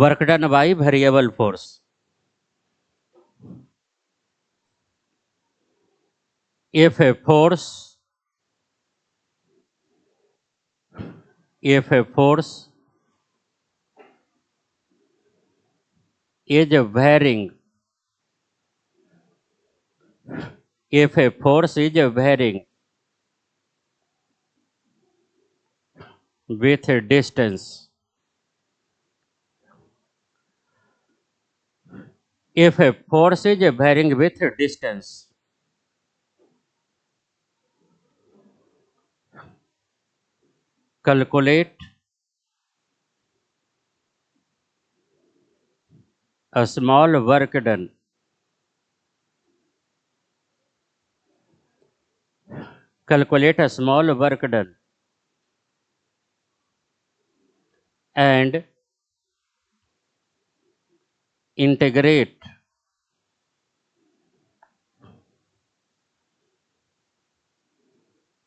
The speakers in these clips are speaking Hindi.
work done by variable force. If a force is varying, if a force is varying with a distance, if a force is varying with a distance, calculate a small work done. Calculate a small work done and integrate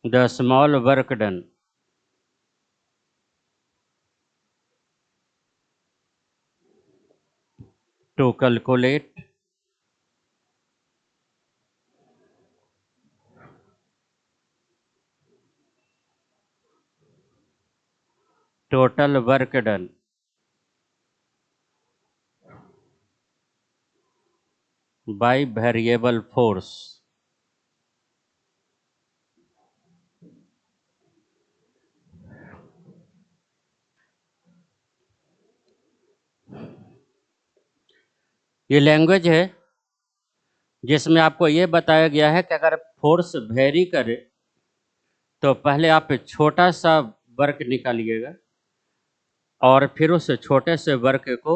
the small work done to calculate total work done by variable force. ये लैंग्वेज है जिसमें आपको ये बताया गया है कि अगर फोर्स वेरी करे तो पहले आप छोटा सा वर्क निकालिएगा और फिर उस छोटे से वर्क को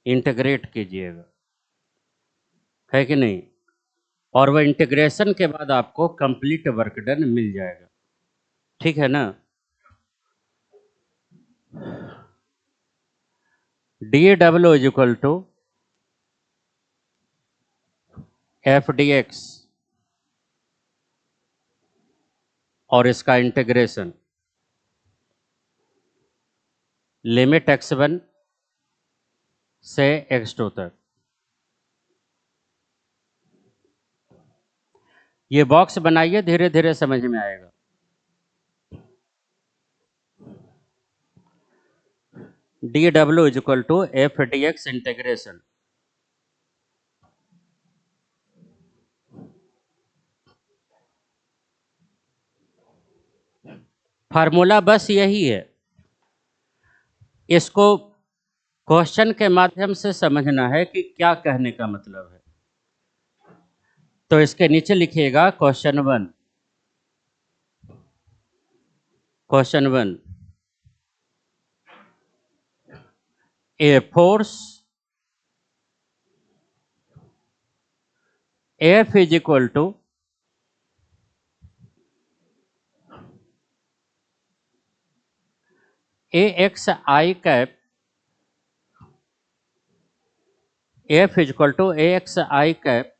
इंटीग्रेट कीजिएगा, है कि नहीं? और वह इंटीग्रेशन के बाद आपको कंप्लीट वर्क डन मिल जाएगा, ठीक है ना? dw is equal to F D X और इसका इंटीग्रेशन लिमिट x1 से x2 तक। ये बॉक्स बनाइए, धीरे धीरे समझ में आएगा। dw is equal to F D X integration formula बस यही है, इसको क्वेश्चन के माध्यम से समझना है कि क्या कहने का मतलब है। तो इसके नीचे लिखिएगा question one, a force F is equal to A X I cap, F is equal to A X I cap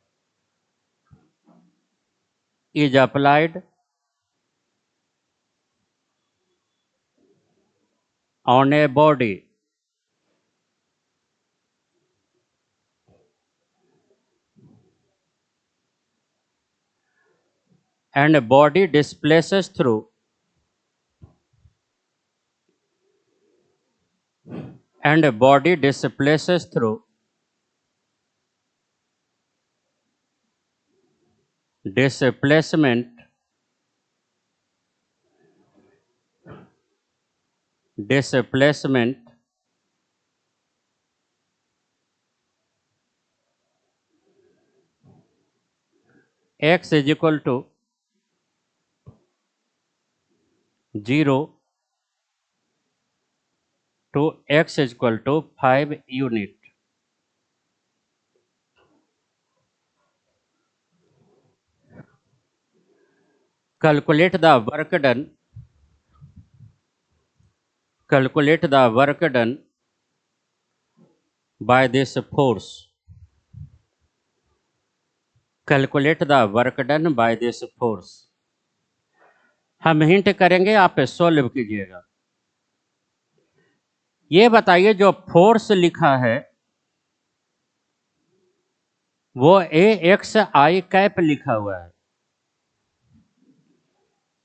is applied on a body and a body displaces through displacement x is equal to 0 to x is equal to 5 unit. Calculate the work done by this force. Calculate the work done by this force. हम हिंट करेंगे, आप सोल्व कीजिएगा। ये बताइए जो फोर्स लिखा है वो ए एक्स आई कैप लिखा हुआ है,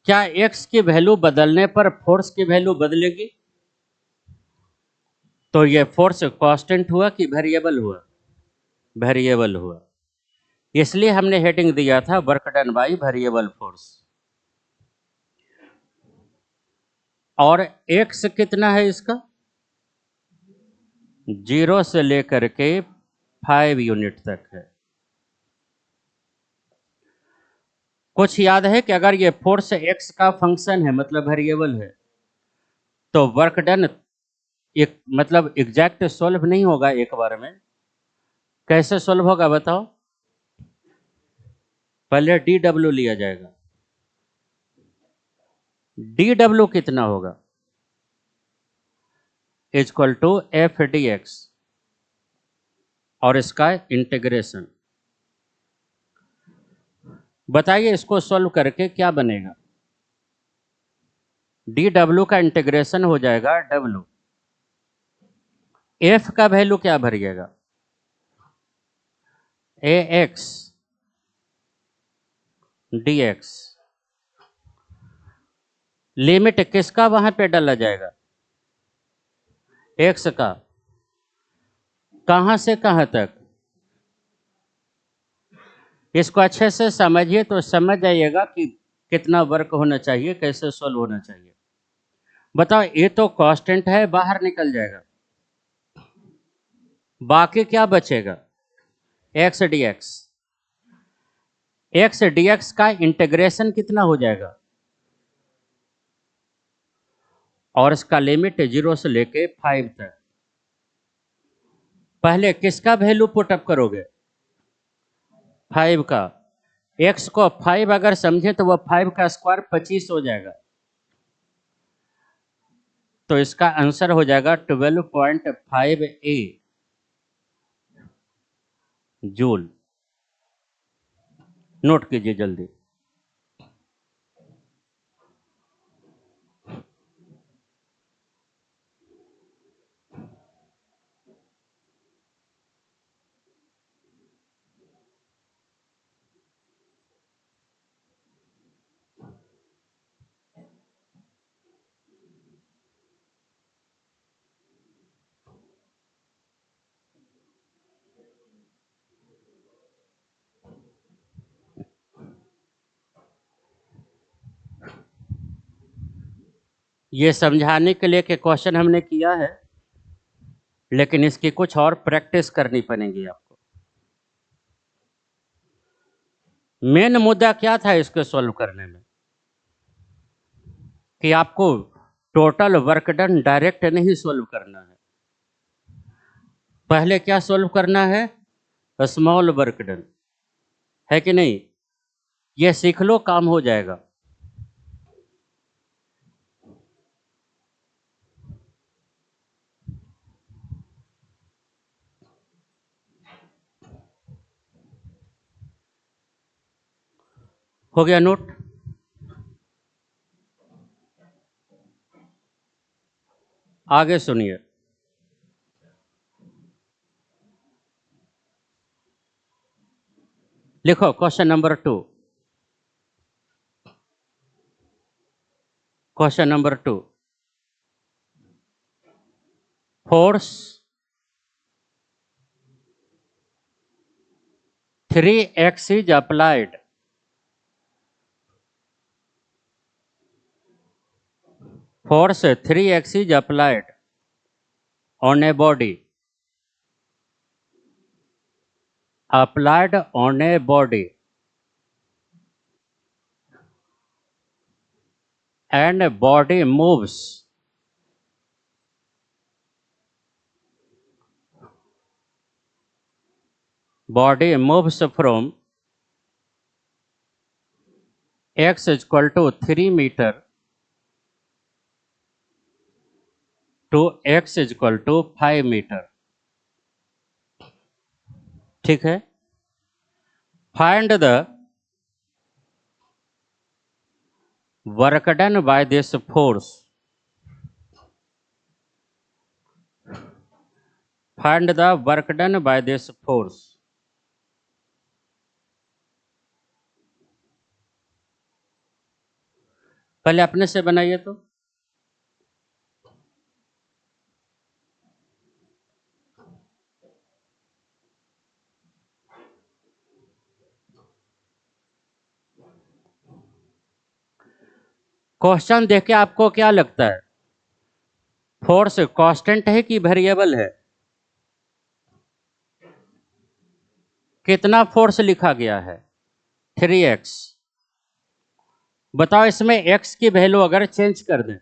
क्या एक्स की वैल्यू बदलने पर फोर्स की वैल्यू बदलेगी? तो ये फोर्स कांस्टेंट हुआ कि वेरिएबल हुआ? वेरिएबल हुआ, इसलिए हमने हेडिंग दिया था work done by variable force. और एक्स कितना है इसका? 0 से लेकर के 5 यूनिट तक है। कुछ याद है कि अगर ये फोर्स एक्स का फंक्शन है, मतलब वेरिएबल है, तो वर्क डन एक मतलब एग्जैक्ट सॉल्व नहीं होगा एक बार में। कैसे सॉल्व होगा बताओ? पहले डी डब्ल्यू लिया जाएगा। डी डब्ल्यू कितना होगा? Equal to F D X, और इसका इंटीग्रेशन। बताइए इसको सॉल्व करके क्या बनेगा? डी डब्ल्यू का इंटीग्रेशन हो जाएगा डब्ल्यू, एफ का वैल्यू क्या भरिएगा? ए एक्स डी एक्स। लिमिट किसका वहां पे डाला जाएगा? एक्स का। कहां से कहां तक? इसको अच्छे से समझिए तो समझ जाइएगा कि कितना वर्क होना चाहिए, कैसे सॉल्व होना चाहिए। बताओ, ये तो कांस्टेंट है, बाहर निकल जाएगा, बाकी क्या बचेगा? X D x. X D x का इंटीग्रेशन कितना हो जाएगा? और इसका लिमिट 0 से लेके 5 तक। पहले किसका वैल्यू पुटअप करोगे? 5 का। एक्स को 5 अगर समझे तो वह 5 का स्क्वायर 25 हो जाएगा, तो इसका आंसर हो जाएगा 12.5 ए जूल। नोट कीजिए जल्दी। ये समझाने के लिए कि क्वेश्चन हमने किया है, लेकिन इसकी कुछ और प्रैक्टिस करनी पड़ेगी आपको। मेन मुद्दा क्या था इसको सॉल्व करने में? कि आपको टोटल वर्क डन डायरेक्ट नहीं सॉल्व करना है, पहले क्या सॉल्व करना है? स्मॉल वर्क डन, है कि नहीं? ये सीख लो, काम हो जाएगा। हो गया नोट? आगे सुनिए। लिखो question number 2। Question number 2, force 3x is applied force 3x is applied on a body and body moves from x equal to 3 meter to x equal to 5 meter। ठीक है? Find the work done by this force find the work done by this force. पहले अपने से बनाइए तो। क्वेश्चन देख के आपको क्या लगता है, फोर्स कांस्टेंट है कि वेरिएबल है? कितना फोर्स लिखा गया है? 3x। बताओ इसमें x की वैल्यू अगर चेंज कर दें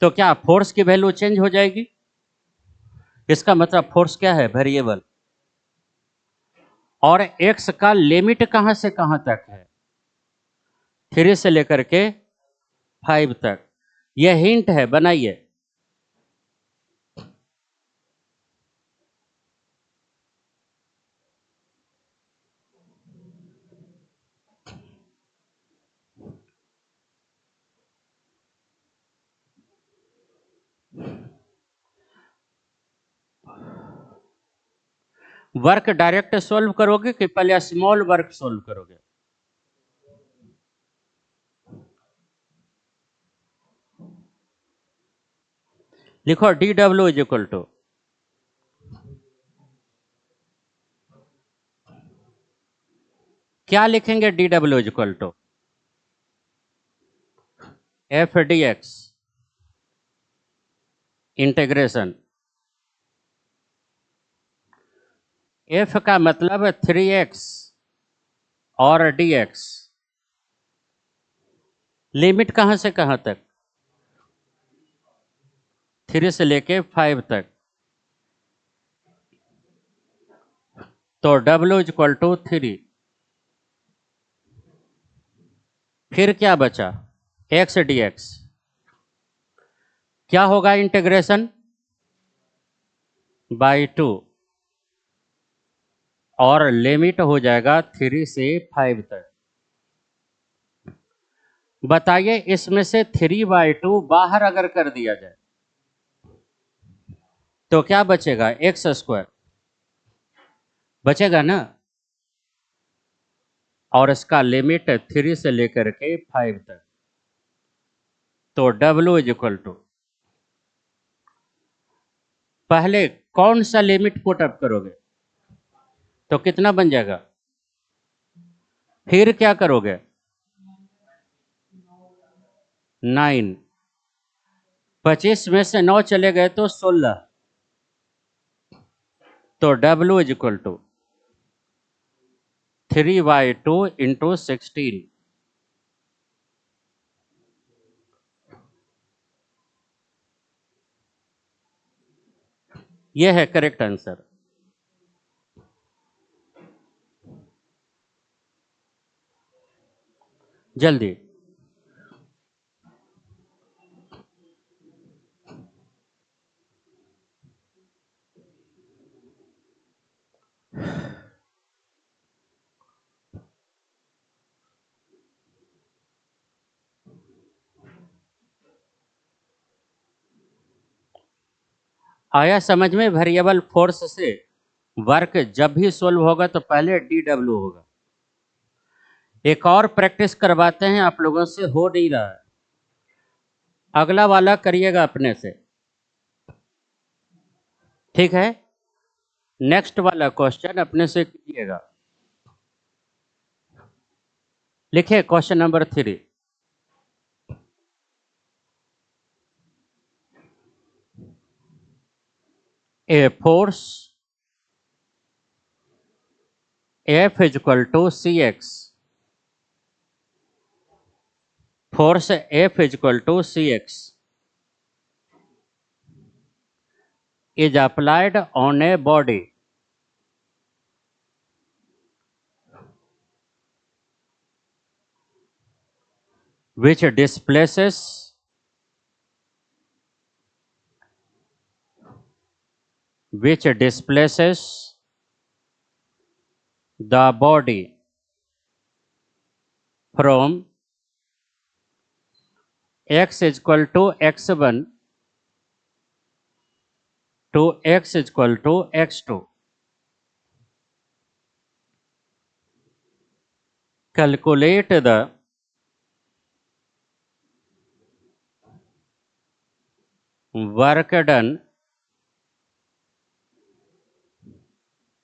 तो क्या फोर्स की वैल्यू चेंज हो जाएगी? इसका मतलब फोर्स क्या है? वेरिएबल। और x का लिमिट कहां से कहां तक है? 3 से लेकर के 5 तक। यह हिंट है, बनाइए। वर्क डायरेक्ट सोल्व करोगे कि पहले स्मॉल वर्क सोल्व करोगे? लिखो D W is equal to, क्या लिखेंगे? D W is equal to F D X integration. F का मतलब 3x और डी एक्स। लिमिट कहां से कहां तक? 3 से लेके 5 तक। तो W इज इक्वल टू 3। फिर क्या बचा? x D x. क्या होगा इंटीग्रेशन? बाई 2। और लिमिट हो जाएगा 3 से 5 तक। बताइए इसमें से 3/2 बाहर अगर कर दिया जाए तो क्या बचेगा? एक्स स्क्वायर बचेगा ना। और इसका लिमिट 3 से लेकर के 5 तक। तो W इज इक्वल टू, पहले कौन सा लिमिट पुट अप करोगे तो कितना बन जाएगा? फिर क्या करोगे? 9। 25 में से 9 चले गए तो 16। तो W is equal to 3/2 into 16। यह है करेक्ट आंसर। जल्दी। आया समझ में? वेरिएबल फोर्स से वर्क जब भी सोल्व होगा तो पहले डी डब्ल्यू होगा। एक और प्रैक्टिस करवाते हैं, आप लोगों से हो नहीं रहा है। अगला वाला करिएगा अपने से, ठीक है? नेक्स्ट वाला क्वेश्चन अपने से कीजिएगा। लिखिए question number 3। A force F is equal to Cx. Force F is equal to Cx is applied on a body which displaces the body from x is equal to x1 to x is equal to x2. Calculate the work done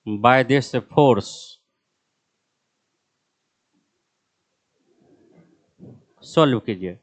by this force. Solve कीजिए।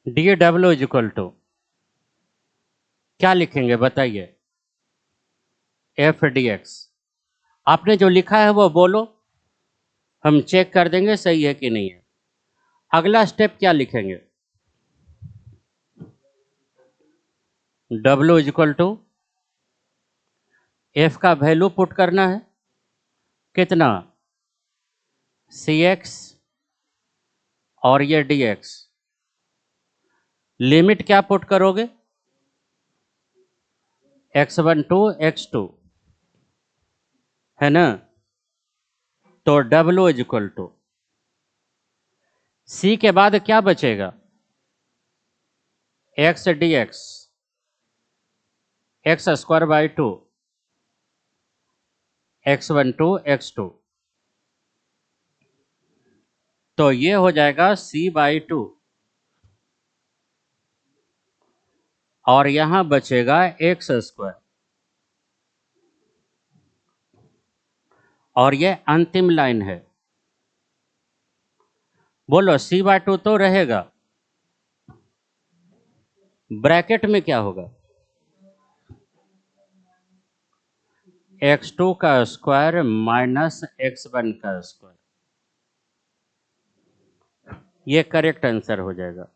D W is equal to क्या लिखेंगे बताइए? F D X. आपने जो लिखा है वो बोलो, हम चेक कर देंगे सही है कि नहीं है। अगला स्टेप क्या लिखेंगे? W is equal to F का वैल्यू पुट करना है, कितना? सी एक्स और ये डी एक्स। लिमिट क्या पुट करोगे? x1 टू x2 है ना? तो W is equal to C के बाद क्या बचेगा? X D X square by 2 x1 to x2। तो ये हो जाएगा c बाई 2 और यहां बचेगा एक्स स्क्वायर और ये अंतिम लाइन है। बोलो c बाई 2 तो रहेगा, ब्रैकेट में क्या होगा? x2 का स्क्वायर माइनस x1 का स्क्वायर। ये करेक्ट आंसर हो जाएगा।